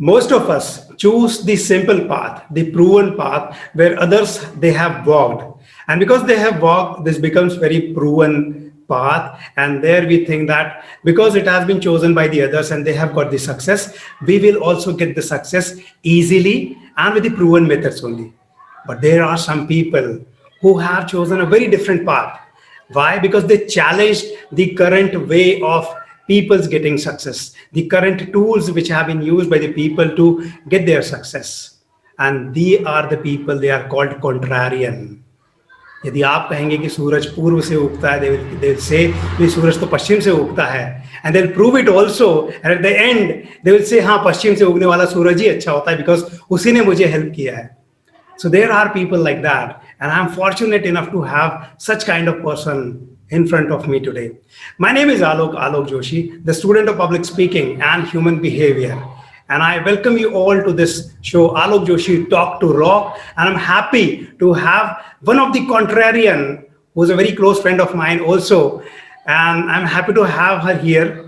most of us choose the simple path, the proven path where others they have walked. And because they have walked, this becomes very proven path. And there we think that because it has been chosen by the others and they have got the success, we will also get the success easily and with the proven methods only. But there are some people who have chosen a very different path. Why? Because they challenged the current way of people's getting success, the current tools which have been used by the people to get their success. And they are the people, they are called contrarian. यदि आप कहेंगे कि सूरज पूर्व से उगता है, they will say कि सूरज तो पश्चिम से उगता है, and they'll prove it also, and at the end they will say हाँ पश्चिम से उगने वाला सूरज ही अच्छा होता है because उसी ने मुझे हेल्प किया है. So there are people like that, and I'm fortunate enough to have such kind of person in front of me today. My name is Alokk Joshi, the student of public speaking and human behavior. And I welcome you all to this show, Alokk Joshi Talk to Rock. And I'm happy to have one of the Contrarian, who's a very close friend of mine also. And I'm happy to have her here,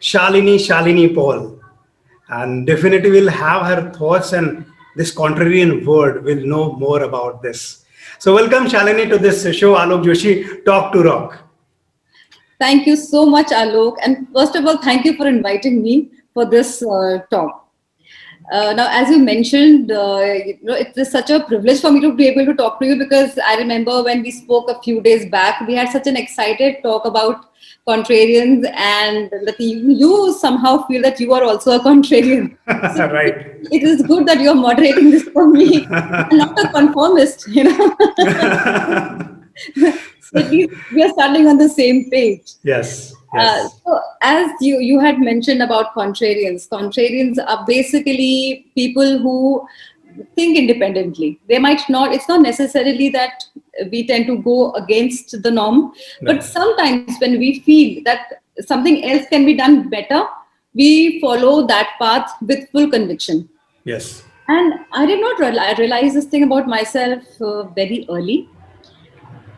Shalini Paul. And definitely we'll have her thoughts, and this Contrarian word will know more about this. So welcome Shalini to this show, Alokk Joshi Talk to Rock. Thank you so much, Alokk. And first of all, thank you for inviting me for this talk. Now, as you mentioned, it is such a privilege for me to be able to talk to you, because I remember when we spoke a few days back, we had such an excited talk about contrarians, and that you somehow feel that you are also a contrarian. So Right. it is good that you are moderating this for me. I'm not a conformist, So at least we are standing on the same page. Yes. So as you had mentioned about contrarians are basically people who think independently. They might not, it's not necessarily that we tend to go against the norm, but sometimes when we feel that something else can be done better, we follow that path with full conviction. Yes. And I did not realize this thing about myself very early.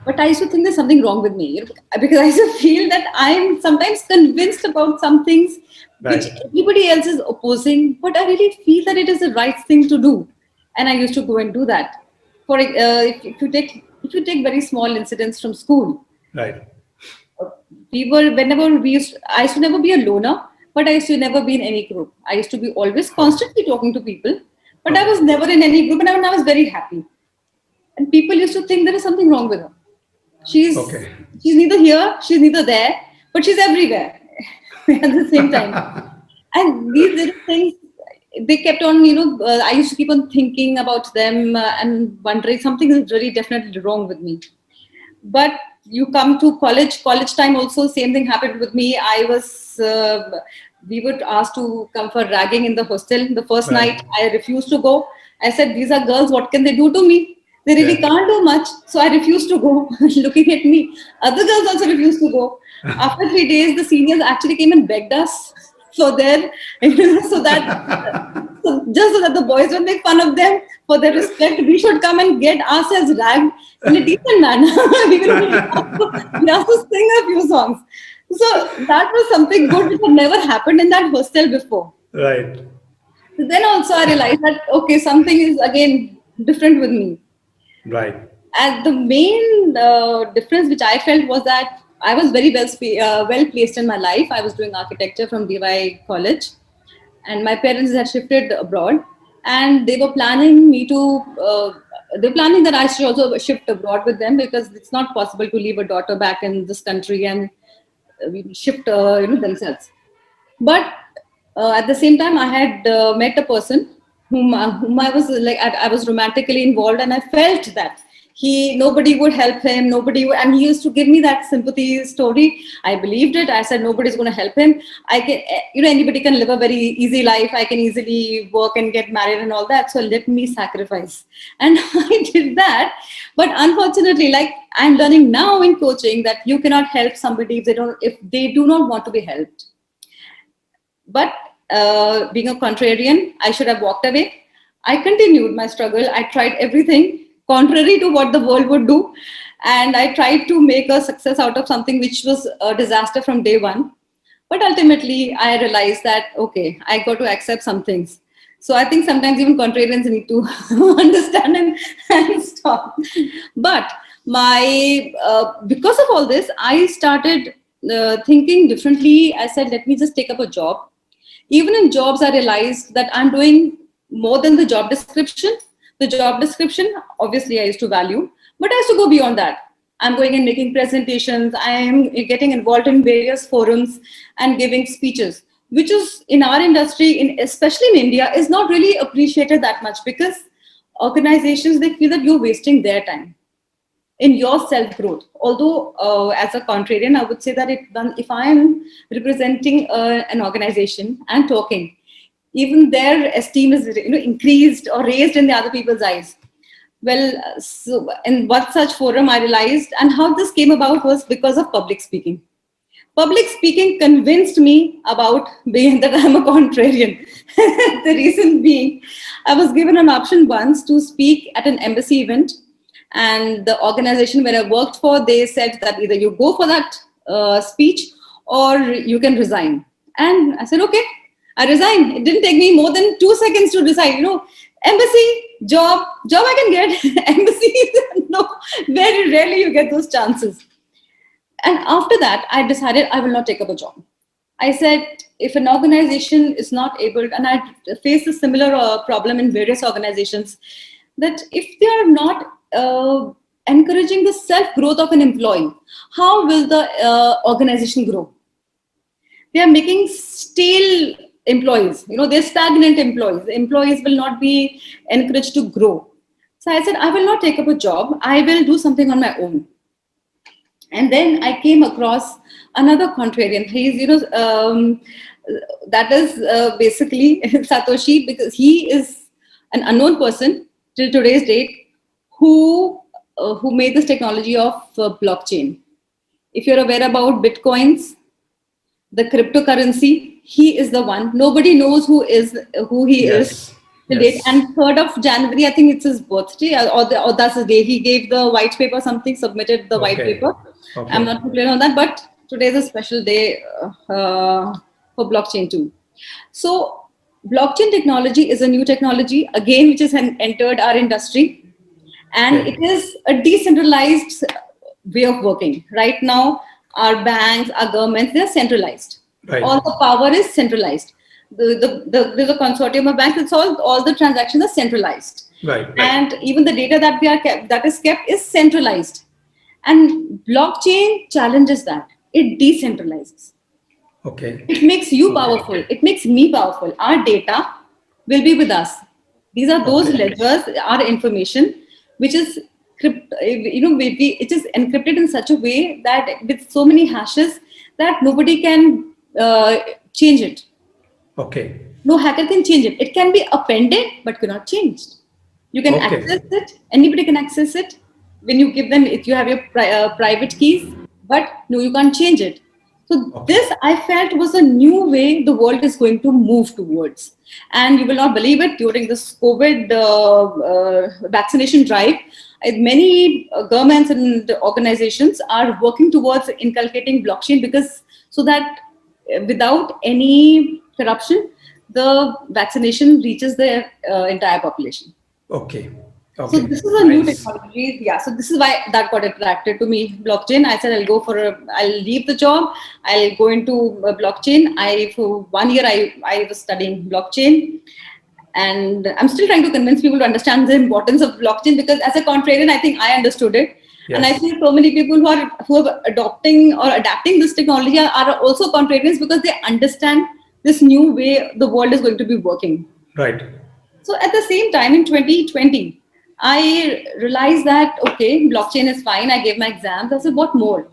But I used to think there's something wrong with me, because I used to feel that I'm sometimes convinced about some things which everybody else is opposing, but I really feel that it is the right thing to do, and I used to go and do that. For if you take very small incidents from school, Right. I used to never be a loner, but I used to never be in any group. I used to be always constantly talking to people, but I was never in any group, and I was very happy. And people used to think there is something wrong with her. She's neither here, she's neither there, but she's everywhere at the same time. And these little things, they kept on, I used to keep on thinking about them and wondering something is really definitely wrong with me. But you come to college time also, same thing happened with me. We were asked to come for ragging in the hostel. The first night, I refused to go. I said, these are girls, what can they do to me? They really can't do much. So I refused to go. Looking at me. Other girls also refused to go. After 3 days, the seniors actually came and begged us for their, just so that the boys would make fun of them, for their respect, we should come and get ourselves ragged in a decent manner. we have to sing a few songs. So that was something good which had never happened in that hostel before. Right. So then also I realized that, okay, something is again different with me. Right. And the main difference which I felt was that I was very well placed in my life. I was doing architecture from DY College, and my parents had shifted abroad, and they were planning that I should also shift abroad with them, because it's not possible to leave a daughter back in this country and shift themselves. But at the same time, I had met a person whom I was I was romantically involved, and I felt that nobody would help him, and he used to give me that sympathy story. I believed it. I said, nobody's going to help him. Anybody can live a very easy life. I can easily work and get married and all that. So let me sacrifice. And I did that. But unfortunately, like I'm learning now in coaching, that you cannot help somebody if they do not want to be helped. But being a contrarian, I should have walked away. I continued my struggle. I tried everything contrary to what the world would do. And I tried to make a success out of something which was a disaster from day one. But ultimately, I realized that, okay, I got to accept some things. So I think sometimes even contrarians need to understand and stop. But because of all this, I started thinking differently. I said, let me just take up a job. Even in jobs, I realized that I'm doing more than the job description. The job description, obviously, I used to value, but I used to go beyond that. I'm going and making presentations. I am getting involved in various forums and giving speeches, which is in our industry, especially in India, is not really appreciated that much, because organizations, they feel that you're wasting their time in your self growth. Although, as a contrarian, I would say that if I am representing an organization and talking, even their esteem is increased or raised in the other people's eyes. Well, so in what such forum I realized, and how this came about was because of public speaking. Public speaking convinced me about being that I'm a contrarian. The reason being, I was given an option once to speak at an embassy event, and the organization where I worked for, they said that either you go for that speech or you can resign. And I said, okay, I resigned. It didn't take me more than 2 seconds to decide. Embassy job I can get. Embassy, no, very rarely you get those chances. And after that, I decided I will not take up a job. I said, if an organization is not able, and I faced a similar problem in various organizations, that if they are not encouraging the self-growth of an employee, how will the organization grow? They are making stale employees, they're stagnant employees. The employees will not be encouraged to grow. So I said, I will not take up a job. I will do something on my own. And then I came across another contrarian. He's, that is basically Satoshi, because he is an unknown person till today's date who made this technology of blockchain. If you're aware about Bitcoins, the cryptocurrency, he is the one. Nobody knows who he is till date. And 3rd of January, I think it's his birthday, or that's the day he gave the white paper, something, submitted the white paper. Okay. I'm not too clear on that, but today is a special day for blockchain too. So blockchain technology is a new technology, again, which has entered our industry. And it is a decentralized way of working. Right now, our banks, our governments, they're centralized. Right. All the power is centralized. There's a consortium of banks. It's all the transactions are centralized. Right. And even the data that is kept is centralized. And blockchain challenges that. It decentralizes. Okay. It makes you powerful. It makes me powerful. Our data will be with us. These are those ledgers, our information, which is it is encrypted in such a way that with so many hashes that nobody can change it. Okay. No hacker can change it. It can be appended but cannot changed. You can access it. Anybody can access it when you give them. If you have your private keys, but no, you can't change it. So this, I felt, was a new way the world is going to move towards. And you will not believe it, during this COVID vaccination drive, many governments and organizations are working towards inculcating blockchain, because so that without any corruption, the vaccination reaches the entire population. Okay. So this is a new technology. Yeah. So this is why that got attracted to me, blockchain. I said, I'll leave the job. I'll go into blockchain. For 1 year, I was studying blockchain. And I'm still trying to convince people to understand the importance of blockchain, because as a contrarian, I think I understood it. Yes. And I feel so many people who are adopting or adapting this technology are also contrarians, because they understand this new way the world is going to be working. Right. So at the same time, in 2020, I realized that, okay, blockchain is fine. I gave my exams. I said, what more?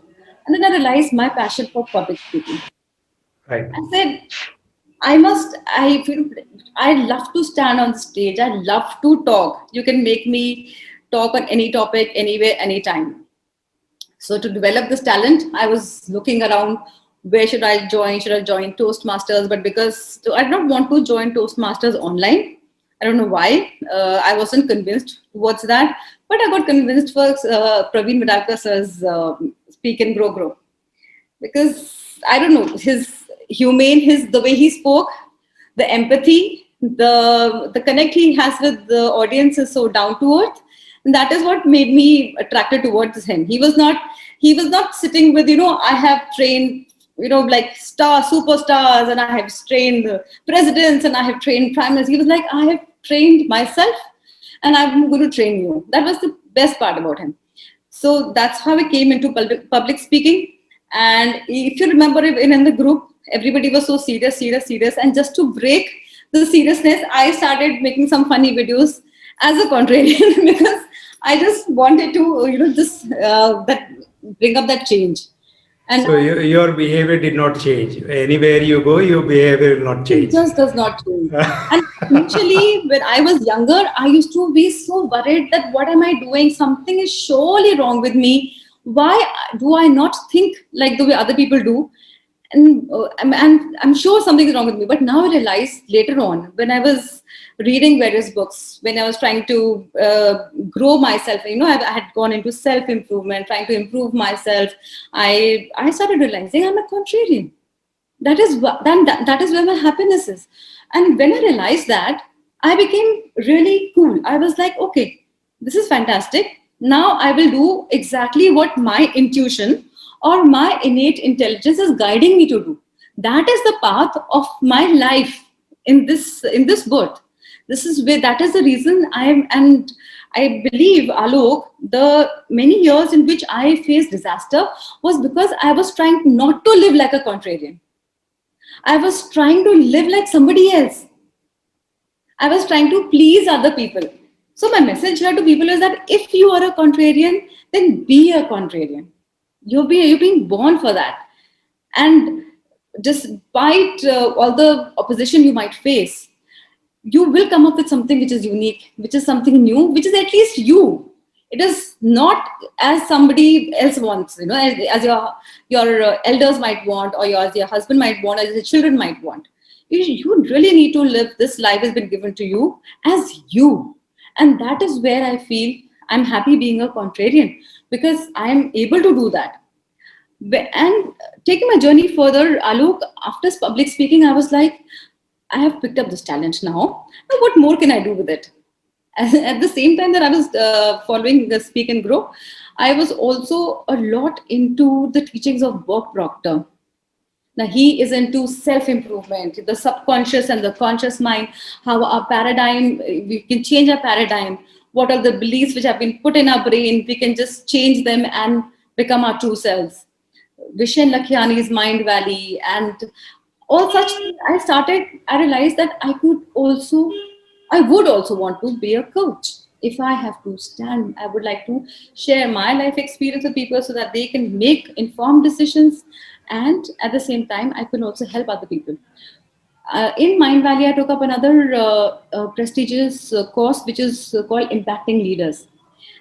And then I realized my passion for public speaking. Right. I said, I love to stand on the stage. I love to talk. You can make me talk on any topic, anywhere, anytime. So to develop this talent, I was looking around, where should I join? Should I join Toastmasters? But because I did not want to join Toastmasters online. I don't know why. I wasn't convinced towards that, but I got convinced for Praveen Vidalkar sir's Speak and Grow. Because I don't know, his the way he spoke, the empathy, The connect he has with the audience is so down to earth, and that is what made me attracted towards him. He was not sitting with, I have trained, like superstars, and I have trained the presidents, and I have trained prime ministers. He was like, I have trained myself, and I'm going to train you. That was the best part about him. So that's how I came into public speaking. And if you remember, in the group, everybody was so serious, serious, serious. And just to break the seriousness, I started making some funny videos as a contrarian because I just wanted to, just that bring up that change. And So your behavior did not change. Anywhere you go, your behavior will not it change. just does not change. And initially, when I was younger, I used to be so worried that what am I doing? Something is surely wrong with me. Why do I not think like the way other people do? And I'm sure something is wrong with me. But now I realize later on, when I was reading various books, when I was trying to grow myself, I had gone into self improvement, trying to improve myself. I started realizing I'm a contrarian. That is where my happiness is. And when I realized that, I became really cool. I was like, okay, this is fantastic. Now I will do exactly what my intuition or my innate intelligence is guiding me to do. That is the path of my life in this birth. This is where that is the reason I am. And I believe, Alok, the many years in which I faced disaster was because I was trying not to live like a contrarian. I was trying to live like somebody else. I was trying to please other people. So my message here to people is that if you are a contrarian, then be a contrarian. You're being born for that. And despite all the opposition you might face, you will come up with something which is unique, which is something new, which is at least you. It is not as somebody else wants, as your elders might want, or as your husband might want, or as your children might want. You really need to live this life has been given to you as you. And that is where I feel I'm happy being a contrarian, because I am able to do that. And taking my journey further, Alok, after public speaking, I was like, I have picked up this challenge now. Now, what more can I do with it? At the same time that I was following the Speak and Grow, I was also a lot into the teachings of Bob Proctor. Now, he is into self-improvement, the subconscious and the conscious mind, how our paradigm, we can change our paradigm. What are the beliefs which have been put in our brain? We can just change them and become our true selves. Vishen Lakhiani's Mind Valley and all such things. I realized that I would also want to be a coach. If I have to stand, I would like to share my life experience with people so that they can make informed decisions. And at the same time, I can also help other people. In Mind Valley, I took up another prestigious course, which is called Impacting Leaders.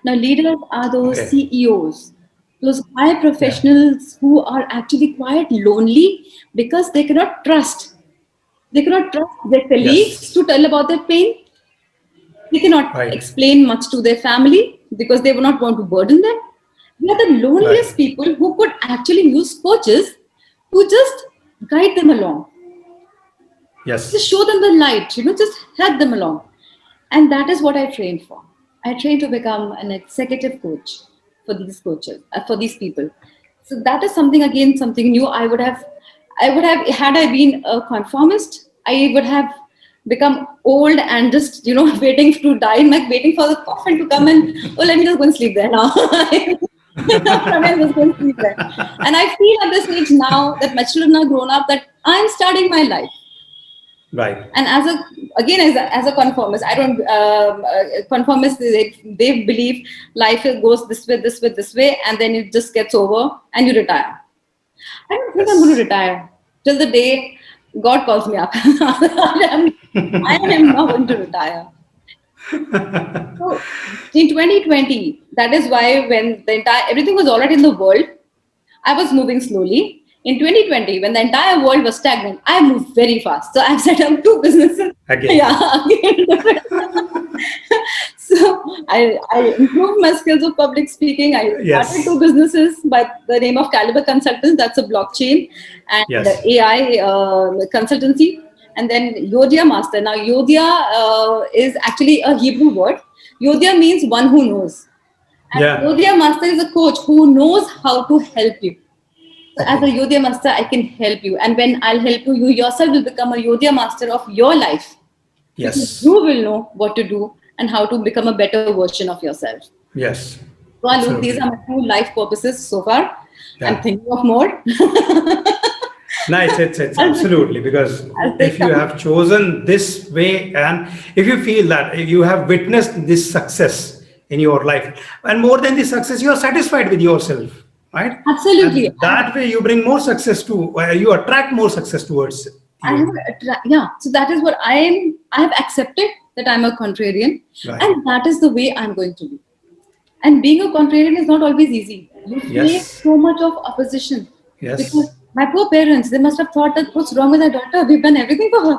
Now, leaders are those Okay. CEOs, those high Yeah. professionals who are actually quite lonely because they cannot trust. They cannot trust their colleagues Yes. to tell about their pain. They cannot Right. explain much to their family because they will not want to burden them. They are the Right. loneliest people who could actually use coaches to just guide them along, Yes. just show them the light, just help them along. And that is what I trained for. I trained to become an executive coach for these coaches, for these people. So that is something, again, something new. I would have, had I been a conformist, I would have become old and just, waiting to die, like waiting for the coffin to come and, oh, let me just go and sleep there now. Come and just go and sleep there. And I feel at this age now that my children are grown up, that I'm starting my life. Right. And as a conformist, I don't conformists, they believe life goes this way, and then it just gets over and you retire. I don't think I'm going to Yes. retire till the day God calls me up. I am not going to retire. So in 2020, that is why when the entire everything was already in the world, I was moving slowly. In 2020, when the entire world was stagnant, I moved very fast. So I've set up two businesses. Again. Yeah, again. So I improved my skills of public speaking. I started two Yes. businesses by the name of Caliber Consultants. That's a blockchain and Yes. AI consultancy. and then Yodia master. Now, Yodia is actually a Hebrew word. Yodia means one who knows. And Yeah. Yodia master is a coach who knows how to help you. So as a Okay. Yodia master, I can help you. And when I'll help you, you yourself will become a Yodia master of your life. Because you Yes. will know what to do and how to become a better version of yourself. Yes. Well, look, these Absolutely. are my two life purposes so far. I'm Yeah. thinking of more. Nice. It's as, absolutely, because as they if you come. have chosen this way, and if you feel that you have witnessed this success in your life, and more than the success, you are satisfied with yourself, right? Absolutely. And that way you bring more success to, you attract more success towards I have, you. yeah. So that is what I am. I have accepted that I'm a contrarian, Right. and that is the way I'm going to be. And being a contrarian is not always easy. You face Yes. so much of opposition because Yes. my poor parents, they must have thought that what's wrong with our daughter? We've done everything for her.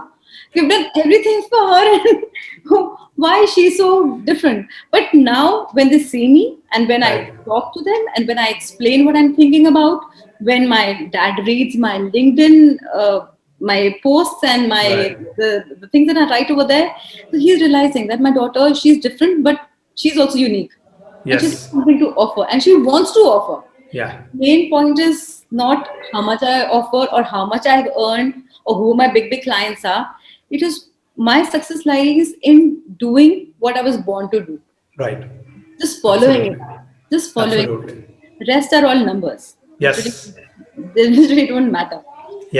We've done everything for her. And why is she so different? But now, when they see me and when I Right. talk to them and when I explain what I'm thinking about, when my dad reads my LinkedIn, my posts and my Right. the things that I write over there, so he's realizing that my daughter, she's different, but she's also unique and she's got Yes. something to offer and she wants to offer. Yeah. Main point is not how much I offer or how much I've earned or who my big clients are. It is my success lies in doing what I was born to do. Right. Just following it Absolutely. up. Just following Absolutely. it. Rest are all numbers. Literally, Yes. they literally don't matter.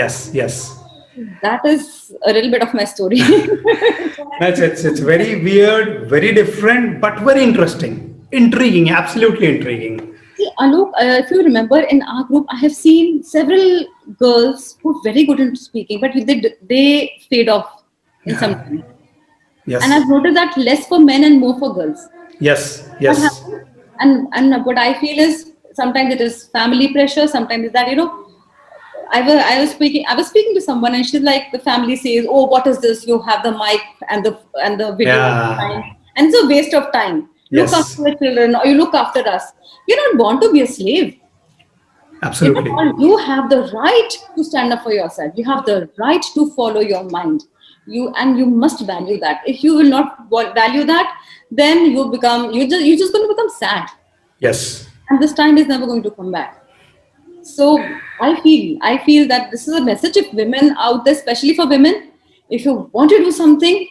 Yes. Yes. That is a little bit of my story. That's it's very weird, very different, but very interesting, intriguing, absolutely intriguing. See, Alok, if you remember in our group, I have seen several girls who are very good in speaking, but they fade off in some Yeah. time. And Yes. I've noticed that less for men and more for girls. Yes. What Yes. happens? And what I feel is sometimes it is family pressure. Sometimes it's that I was speaking to someone and she's like the family says, oh, what is this? You have the mic and the video all the Yeah. time, and it's a waste of time. Look after Yes. the children or you look after us. You're not born to be a slave. If at Absolutely. all, you have the right to stand up for yourself. You have the right to follow your mind. You must value that. If you will not value that, then you're just going to become sad, Yes. and this time is never going to come back. So I feel that this is a message of women out there, especially for women. If you want to do something,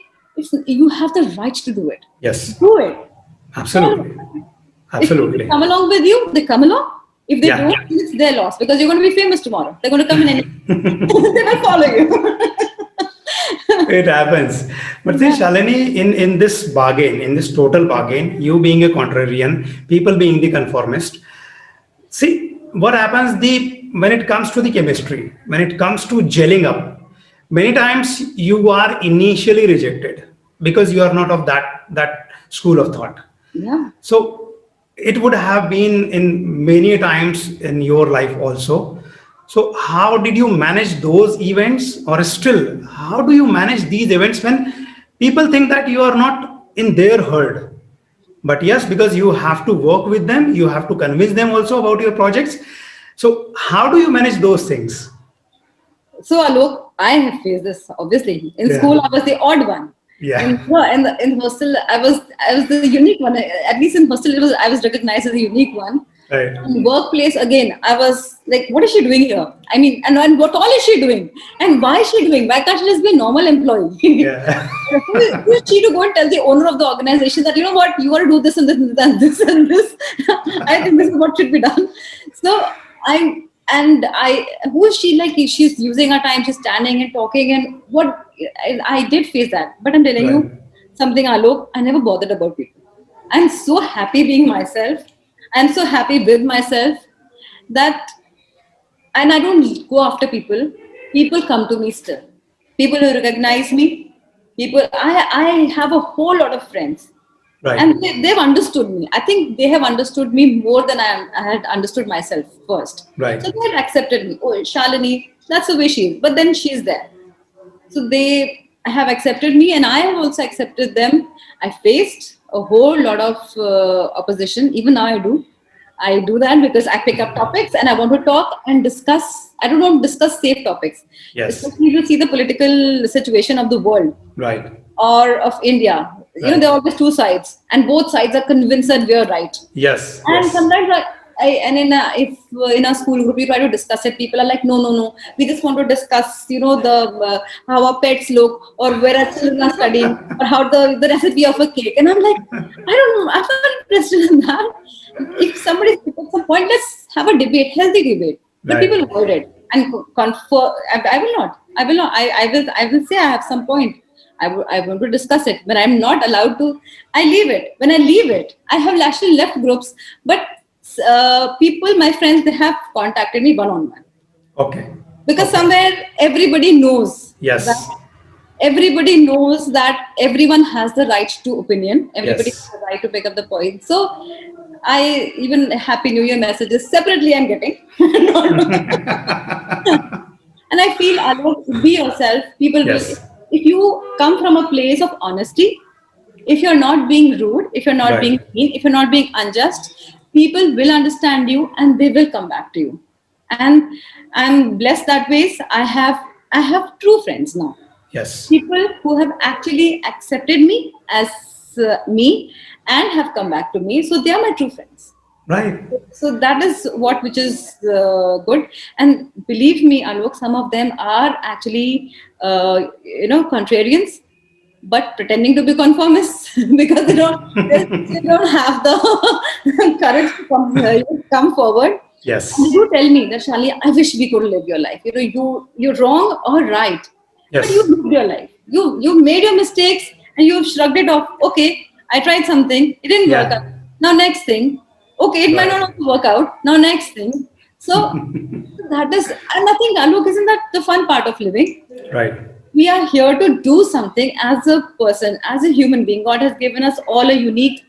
you have the right to do it. Yes. Do it. Follow Absolutely. it. If people Absolutely. come along with you, they come along. If they Yeah. don't, it's their loss because you're going to be famous tomorrow. They're going to come in any. They will follow you. It happens. But see, Yeah. Shalini, in this bargain, in this total bargain, you being a contrarian, people being the conformist, see what happens the when it comes to the chemistry, when it comes to gelling up, many times you are initially rejected because you are not of that school of thought. Yeah. So it would have been in many times in your life also. So how did you manage those events, or still how do you manage these events when people think that you are not in their herd? But yes, because you have to work with them, you have to convince them also about your projects. So how do you manage those things? So Alok, I have faced this obviously. In Yeah. school, I was the odd one. Yeah. In hostel, I was the unique one. At least in hostel, I was recognized as a unique one. Right. In workplace, again, I was like, what is she doing here? I mean, and what all is she doing? And why is she doing? Why can't she just be a normal employee? Yeah. Who is she to go and tell the owner of the organization that, you know what, you want to do this and this and this and this? I think this is what should be done. So I and I who is she, like she's using her time, she's standing and talking and what I did face that. But I'm telling Right. you something, Alok, I never bothered about people. I'm so happy being myself. I'm so happy with myself that, and I don't go after people. People come to me still. People who recognize me. I have a whole lot of friends, Right. and they've understood me. I think they have understood me more than I had understood myself first. So Right. they have accepted me. Oh, Shalini, that's the way she is. But then she's there. So they have accepted me, and I have also accepted them. I faced a whole lot of opposition. Even now, I do. I do that because I pick up topics and I want to talk and discuss. I don't want to discuss safe topics, Yes. especially if you see the political situation of the world Right. or of India. There Right. are always two sides, and both sides are convinced that we are right. Yes. And Yes. sometimes, and in a, if in a school group you try to discuss it, people are like, no, no, no, we just want to discuss, the how our pets look, or where our children are studying, or how the recipe of a cake. And I'm like, I don't know, I'm not interested in that. If somebody picks some point, let's have a debate, healthy debate. But people Right. avoid it and confer. I will not. I will not. I will say I have some point. I want to discuss it. When I'm not allowed to, I leave it. When I leave it, I have actually left groups. But people, my friends, they have contacted me one on one Okay. because Okay. somewhere everybody knows that Yes. everyone has the right to opinion. Everybody Yes. has the right to pick up the point. So I even Happy New Year messages separately I'm getting. And I feel, Alok, be yourself. People will, Yes. if you come from a place of honesty, if you're not being rude, if you're not being Right. mean, if you're not being unjust, people will understand you and they will come back to you. And I'm blessed that ways. I have true friends now. Yes. People who have actually accepted me as me and have come back to me. So they are my true friends. Right. So that is what which is good. And believe me, Alok, some of them are actually contrarians, but pretending to be conformists because they don't have the courage to come forward. And Yes. you tell me that, Shali, I wish we could live your life. You're wrong or right, but you Yes. lived your life. You made your mistakes and you shrugged it off. Okay, I tried something, it didn't work out. Yeah. Now next thing, okay, it might not Right. also work out. Now next thing. So that is, and I think, Alok, isn't that the fun part of living? Right. We are here to do something as a person, as a human being. God has given us all a unique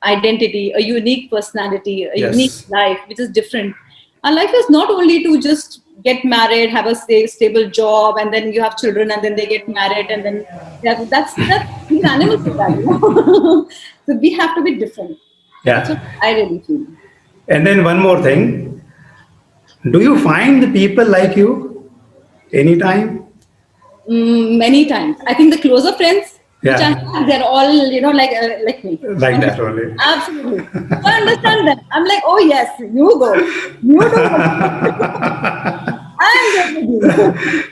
identity, a unique personality, a unique Yes. life, which is different. Our life is not only to just get married, have a stable job, and then you have children, and then they get married, and then that's these animals do that. So we have to be different. That's what Yeah. I really feel. And then one more thing. Do you find the people like you anytime? Many times. I think the closer friends, which I Yeah. have, they're all like me. Like that only. Absolutely. So I understand them. I'm like, oh yes, you go, you do what you want to do. I'm there with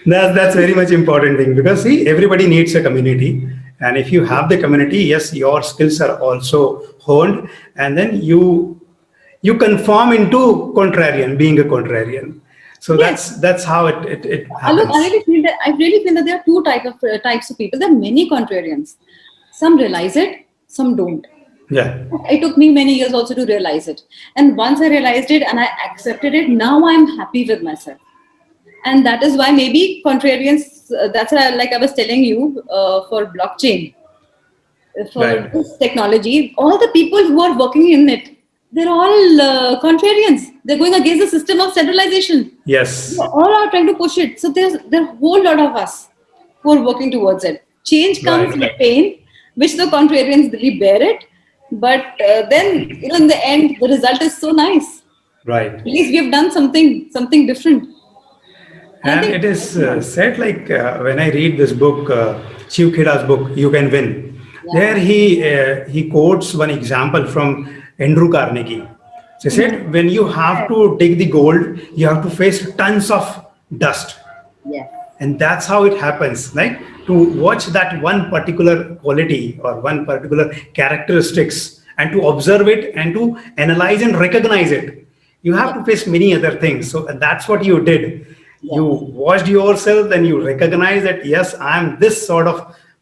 you. That's very much important thing because see everybody needs a community, and if you have the community, yes, your skills are also honed, and then you conform into contrarian, being a contrarian. So Yes. that's how it Look, happens. I really feel that there are two types of people. There are many contrarians. Some realize it, some don't. Yeah. It took me many years also to realize it. And once I realized it and I accepted it, now I'm happy with myself. And that is why maybe contrarians, that's why, like I was telling you, for blockchain, for Right. this technology, all the people who are working in it, they're all contrarians. They're going against the system of centralization. They Yes. all are trying to push it. So there are a whole lot of us who are working towards it. Change comes Right. with pain, which the contrarians really bear it. But then, in the end, the result is so nice. Right. At least we have done something different. And I And think, it is said like when I read this book, Shiv Khida's book, You Can Win. yeah. There he quotes one example from Andrew Carnegie. So he Mhm. said, when you have to dig the gold, you have to face tons of dust, Yes. and that's how it happens. Like to watch that one particular quality or one particular characteristics, and to observe it and to analyze and recognize it, you have Yes. to face many other things. So that's what you did. You Yes. watched yourself and you recognize that yes, I'm this sort of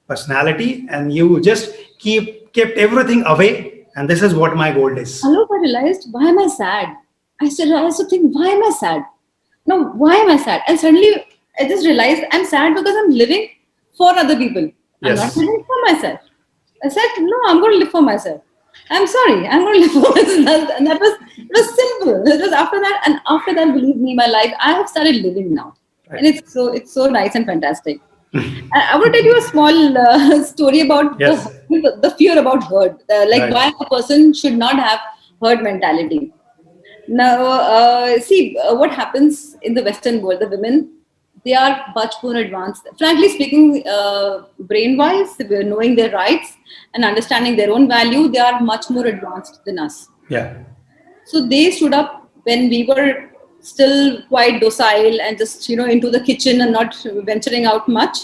personality, and you just kept everything away, and this is what my goal is. Hello, I realized, why am I sad? I used to think, why am I sad? No, why am I sad? And suddenly I just realized I'm sad because I'm living for other people. I'm not Yes. living for myself. I said, no, I'm going to live for myself. I'm sorry, I'm going to live for myself. And that was, it was simple. It was after that, and after that, believe me, my life, I have started living now. And Right. it's so nice and fantastic. I want to tell you a small story about Yes. the fear about herd, like Right. why a person should not have herd mentality. Now, see what happens in the Western world. The women, they are much more advanced. Frankly speaking, brain-wise, knowing their rights and understanding their own value, they are much more advanced than us. Yeah. So they stood up when we were still quite docile and just into the kitchen and not venturing out much.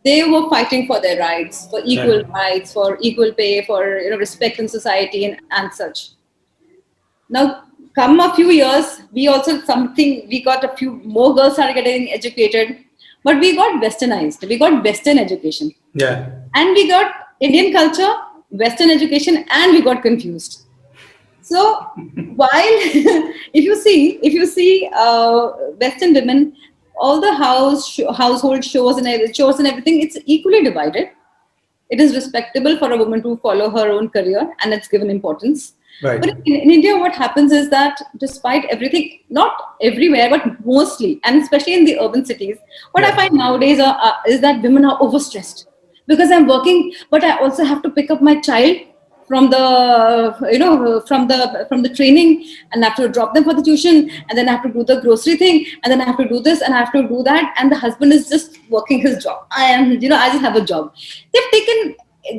They were fighting for their rights, for equal Right. rights, for equal pay, for respect in society and such. Now, come a few years, we got a few more girls started getting educated, but we got westernized. We got Western education, Yeah. and we got Indian culture, Western education, and we got confused. So while if you see Western women, all the household chores and everything, it's equally divided. It is respectable for a woman to follow her own career, and it's given importance. But Right. in India, what happens is that despite everything, not everywhere, but mostly, and especially in the urban cities, what I Yeah. find nowadays is that women are overstressed because I'm working, but I also have to pick up my child from the training, and I have to drop them for the tuition, and then I have to do the grocery thing, and then I have to do this and I have to do that, and the husband is just working his job. I just have a job. They've taken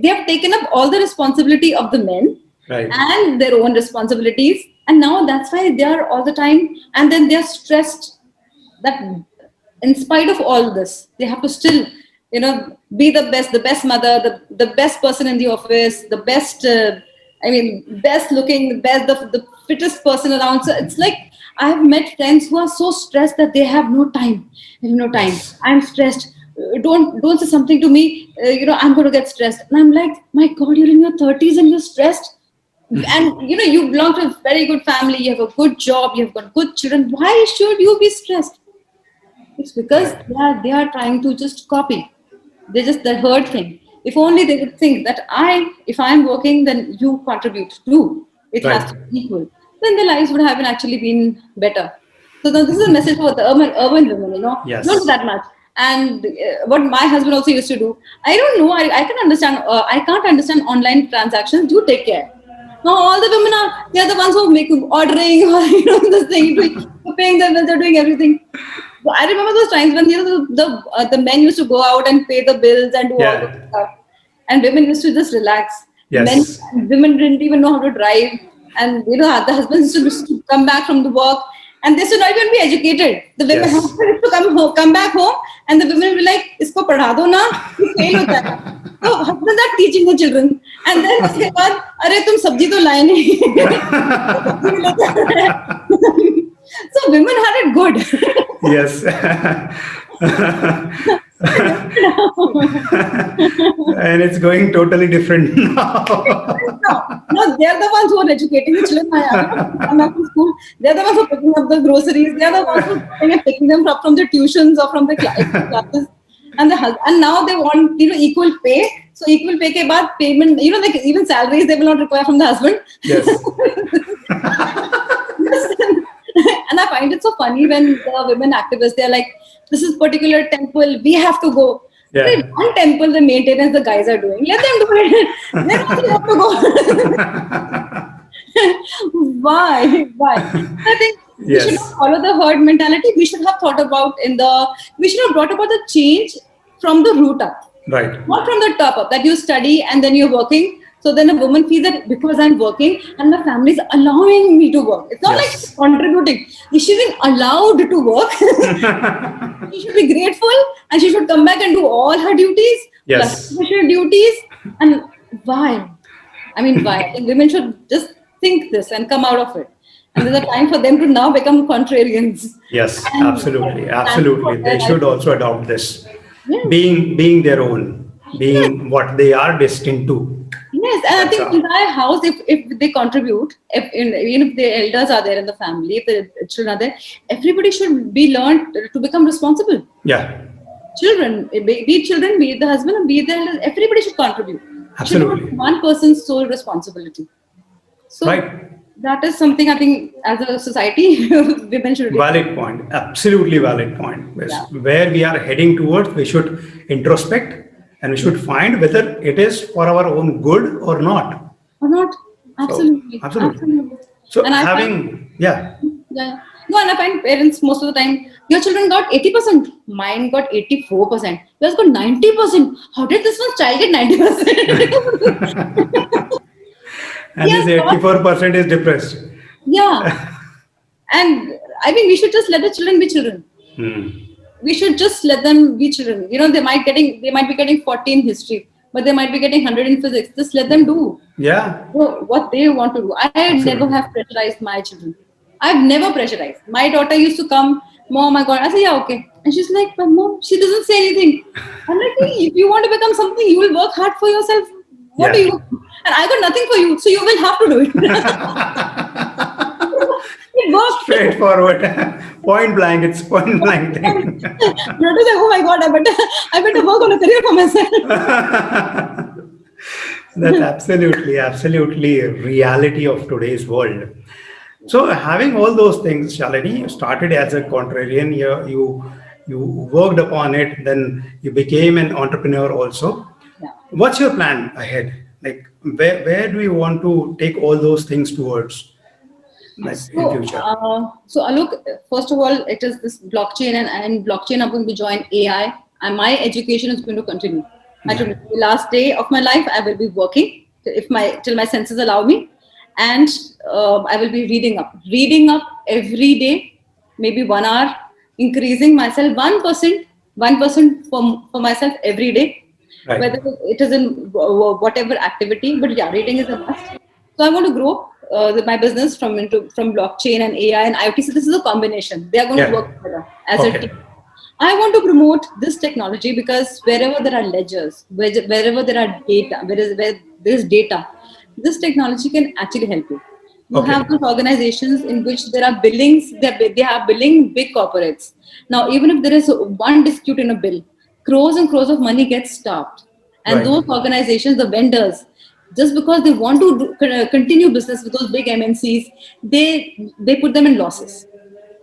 they have taken up all the responsibility of the men Right. and their own responsibilities, and now that's why they are all the time, and then they are stressed that in spite of all this they have to still be the best mother, the best person in the office, the best best looking, the fittest person around. So it's like I have met friends who are so stressed that they have no time. They have no time. Yes. I'm stressed. Don't say something to me. I'm going to get stressed, and I'm like, my God, you're in your 30s and you're stressed, and you belong to a very good family, you have a good job, you've got good children. Why should you be stressed? It's because Right. they are trying to just copy. They just the herd thing. If only they would think that if I'm working, then you contribute too. It has Right. to be equal. Then their lives would have actually been better. So then this is a message for the urban women. Don't do Yes. that much. And what my husband also used to do, I don't know. I can understand. I can't understand online transactions. Do take care. Now all the women they're the ones who make ordering or this thing, paying the bills, they're doing everything. So I remember those times when the men used to go out and pay the bills and do all the Yeah. stuff, and women used to just relax. Men Yes. Women didn't even know how to drive, and the husbands used to come back from the work, and they should not even be educated. The women have Yes. to come back home, and the women will be like, "Isko padha do na, ye fail ho jayega." So husbands are teaching the children, and then उसके बाद अरे तुम सब्जी तो लाए नहीं सब्जी भी लेके आ रहे हैं. So women had it good. Yes. And it's going totally different No, now. no, they're the ones who are educating the children. Come back from school. They're the ones who are picking up the groceries. They're the ones who are going and picking them up from the tuitions or from the classes. And now they want equal pay. So equal pay ke baad payment, like even salaries they will not require from the husband. Yes. And I find it so funny when the women activists, they're like, this is particular temple, we have to go. Yeah. One temple, the maintenance the guys are doing, let them do it. They don't have to go. Why? I think we should not Yes. follow the herd mentality. We should have we should have brought about the change from the root up, Right. not from the top up, that you study and then you're working. So then a woman feels that because I'm working and my family is allowing me to work. It's not like she's Yes. contributing. She's being allowed to work. She should be grateful and she should come back and do all her duties, plus Yes. special duties. And why? I mean, why? I think women should just think this and come out of it. And there's a time for them to now become contrarians Yes. and Absolutely. stand for Absolutely. their They should life. also adopt this. Yes. Being their own, Yes. being what they are destined to. Yes, and I That's think all. entire house, if they contribute, even if the elders are there in the family, if the children are there, everybody should be learned to become responsible. Yeah. Children, be it children, be it the husband, be it the elders, everybody should contribute. It should not be Absolutely. one person's sole responsibility. So Right. that is something I think as a society, women should really. Valid point. Absolutely valid point. Yeah. Where we are heading towards, we should introspect and we should find whether it is for our own good or not. Or not? So, Absolutely. absolutely. Absolutely. So And I find, having, yeah, yeah, no, and I find parents most of the time, your children got 80%, mine got 84%, yours got 90%. How did this one child get 90%? and Yeah, this God, 84% is depressed. yeah. And I mean, we should just let the children be children. Hmm. We should just let them be children. You know, they might be getting 40 in history, but they might be getting 100 in physics. Just let them do Yeah, what they want to do. I never absolutely. have pressurized my children. I've never pressurized. My daughter used to come, Mom, I got. I say, yeah, okay. And she's like, but Mom, she doesn't say anything. I'm like, "Hey, if you want to become something, you will work hard for yourself. What do Yeah. you? And I got nothing for you, so you will have to do it." It worked. Straightforward. Point blank. It's point blank thing. Daughter's like, oh my God, I better work on a career for myself. That's absolutely a reality of today's world. So having all those things, Shalini, you started as a contrarian. You worked upon it. Then you became an entrepreneur also. Yeah. What's your plan ahead? Like where do you want to take all those things towards, like in future? So Alok, first of all, it is this blockchain, and blockchain. I'm going to join AI, and my education is going to continue. I told Yeah. you, the last day of my life, I will be working if my till my senses allow me, and I will be reading up every day, maybe 1 hour, increasing myself 1%, 1% for myself every day, Right. whether it is in whatever activity. But yeah, reading is a must. So I want to grow my business from blockchain and AI and IoT. So this is a combination. They are going to Yeah. work together as a team. Okay. I want to promote this technology because wherever there are ledgers, wherever there are data, where there is data, this technology can actually help you. You have Okay. those organizations in which there are billings, they are billing big corporates. Now, even if there is one dispute in a bill, crores and crores of money gets stopped. And Right. those organizations, the vendors, just because they want to continue business with those big MNCs, they put them in losses.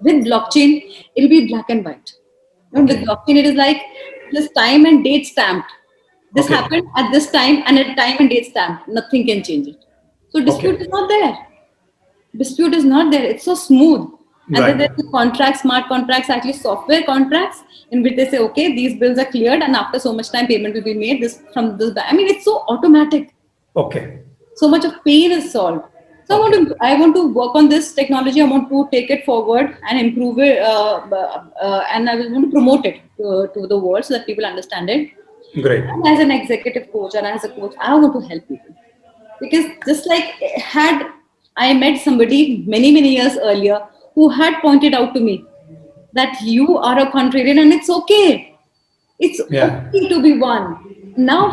With blockchain, it'll be black and white. And with Okay. blockchain, it is like this time and date stamped. This Okay. happened at this time and at time and date stamped. Nothing can change it. So dispute is Okay. not there. Dispute is not there. It's so smooth. And then Right. there's the contracts, smart contracts, actually software contracts, in which they say, okay, these bills are cleared, and after so much time, payment will be made. This from this. I mean, it's so automatic. Okay. So much of pain is solved. So Okay. I want to work on this technology. I want to take it forward and improve it, and I will want to promote it to the world so that people understand it. Great. And as an executive coach and as a coach, I want to help people because just like had I met somebody many years earlier who had pointed out to me that you are a contrarian and it's okay. It's Yeah. okay to be one. Now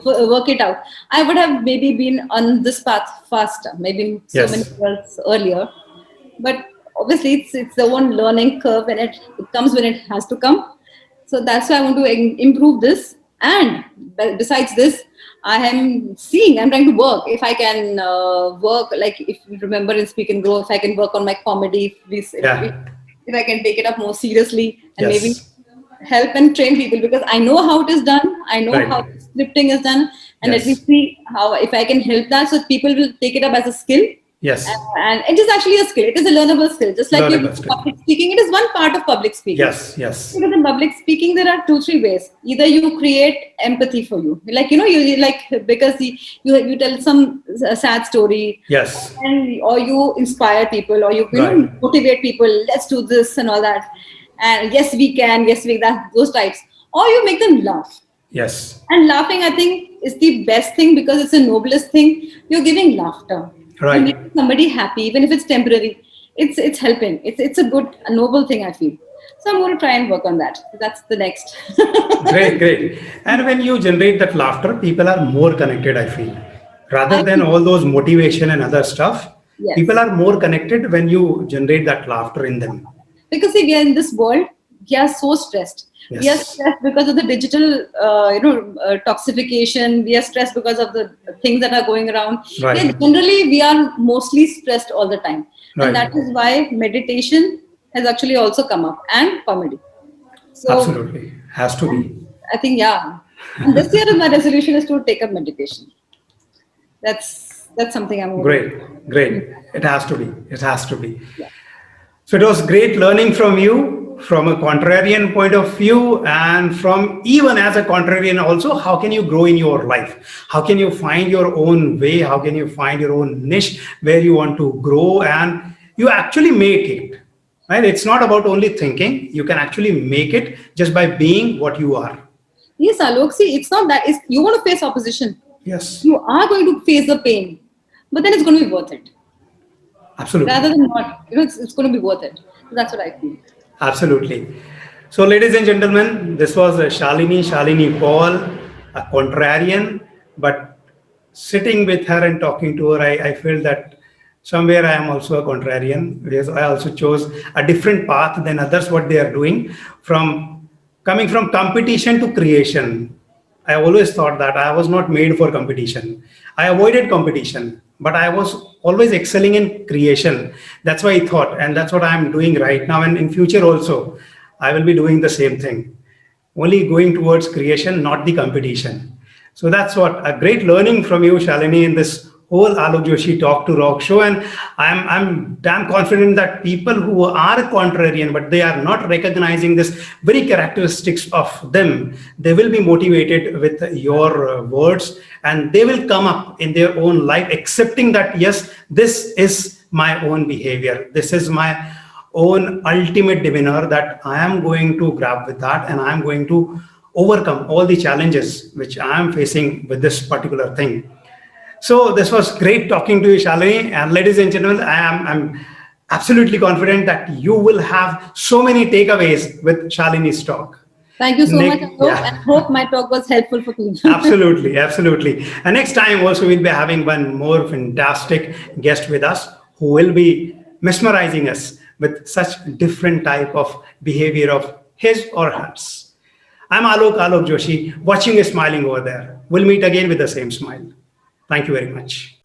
work it out. I would have maybe been on this path faster, maybe so many Yes. years earlier. But obviously, it's the one learning curve, and it comes when it has to come. So that's why I want to improve this. And besides this, I'm trying to work. If I can work, like if you remember in Speak and Grow, if I can work on my comedy, Yeah. if I can take it up more seriously and maybe Yes. help and train people because I know how it is done. I know how Right. scripting is done, and let me Yes. see how if I can help that, so people will take it up as a skill. Yes. And it is actually a skill. It is a learnable skill. Just like you do Learnable skill. public speaking, it is one part of public speaking. Yes. Yes. Because in public speaking, there are two, three ways. Either you create empathy for you, like you like because you tell some sad story, Yes. and or you inspire people, or you Right. motivate people. Let's do this and all that, and yes we can, yes we that those types, or you make them laugh. Yes. And laughing, I think, is the best thing because it's the noblest thing. You're giving laughter. You're Right. making somebody happy, even if it's temporary. It's helping. It's a noble thing, I feel. So I'm going to try and work on that. That's the next. Great. Great. And when you generate that laughter, people are more connected, I feel. Rather I than feel all those motivation and other stuff, people yes. are more connected when you generate that laughter in them. Because see, we are in this world, we are so stressed. We are Yes. stressed because of the digital toxification. We are stressed because of the things that are going around. Yeah, Right. generally we are mostly stressed all the time, and Right. that is why meditation has actually also come up, and comedy. So Absolutely. Has to be. I think, yeah, and this year my resolution is to take up meditation. That's That's something I'm holding. Great, great. It has to be. It has to be. Yeah. So it was great learning from you from a contrarian point of view, and from even as a contrarian also, how can you grow in your life? How can you find your own way? How can you find your own niche where you want to grow and you actually make it? Right? It's not about only thinking. You can actually make it just by being what you are. Yes, Alok. See, it's not that. It's, you want to face opposition. Yes, You are going to face the pain, but then it's going to be worth it. absolutely. Rather than not, it's going to be worth it. So that's what I feel. Absolutely. So, ladies and gentlemen, this was Shalini Paul, a contrarian, but sitting with her and talking to her, I feel that somewhere I am also a contrarian, because I also chose a different path than others, what they are doing, from coming from competition to creation. I always thought that I was not made for competition. I avoided competition, but I was always excelling in creation. That's why I thought, and that's what I'm doing right now. And in future also, I will be doing the same thing. Only going towards creation, not the competition. So that's what a great learning from you, Shalini, in this whole Alok Joshi Talk to Rock show. And I'm damn confident that people who are contrarian, but they are not recognizing this very characteristics of them, they will be motivated with your words, and they will come up in their own life accepting that, yes, this is my own behavior. This is my own ultimate demeanor, that I am going to grab with that and I am going to overcome all the challenges which I am facing with this particular thing. So this was great talking to you, Shalini. And ladies and gentlemen, I'm absolutely confident that you will have so many takeaways with Shalini's talk. Thank you so much, Alok, Yeah. and hope my talk was helpful for people. Absolutely, absolutely. And next time also we'll be having one more fantastic guest with us who will be mesmerizing us with such different type of behavior of his or hers. I'm Alok Joshi, watching you smiling over there. We'll meet again with the same smile. Thank you very much.